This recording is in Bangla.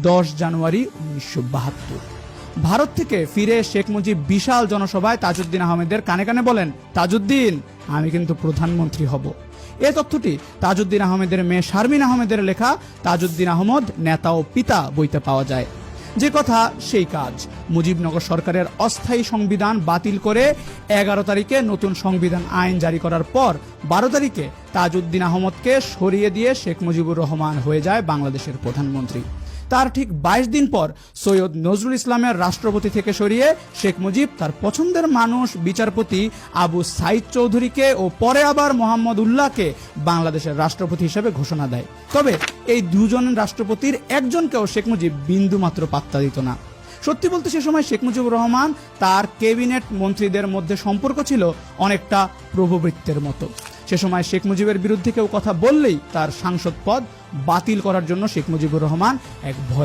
10 জানুয়ারি 1972। ভারত থেকে ফিরে শেখ মুজিব বিশাল জনসভায় তাজউদ্দিন আহমেদের কানে কানে বলেন, তাজউদ্দিন, আমি কিন্তু প্রধানমন্ত্রী হব। এ তথ্যটি তাজউদ্দিন আহমেদের মেয়ে শারমিন আহমেদের লেখা তাজউদ্দিন আহমদ নেতা ও পিতা বইতে পাওয়া যায়। যে কথা সেই কাজ। মুজিবনগর সরকারের অস্থায়ী সংবিধান বাতিল করে 11 তারিখে নতুন সংবিধান আইন জারি করার পর 12 তারিখে তাজউদ্দিন আহমদকে সরিয়ে দিয়ে শেখ মুজিবুর রহমান হয়ে যায় বাংলাদেশের প্রধানমন্ত্রী। তার ঠিক 22 দিন পর সৈয়দ নজরুল ইসলামের রাষ্ট্রপতি থেকে সরিয়ে শেখ মুজিব তার পছন্দের মানুষ বিচারপতি আবু সাইদ চৌধুরীকে ও পরে আবার মোহাম্মদ উল্লাহকে বাংলাদেশের রাষ্ট্রপতি হিসেবে ঘোষণা দেয়। তবে এই দুজন রাষ্ট্রপতির একজনকেও শেখ মুজিব বিন্দুমাত্র পাত্তা দিত না। সত্যি বলতে সে সময় শেখ মুজিবুর রহমান তার ক্যাবিনেট মন্ত্রীদের মধ্যে সম্পর্ক ছিল অনেকটা প্রভুবৃত্তের মতো। সে সময় শেখ মুজিবের বিরুদ্ধে কেউ কথা বললেই তার সাংসদ পদ বাতিল করার জন্য শেখ মুজিবুর রহমান এক ভয়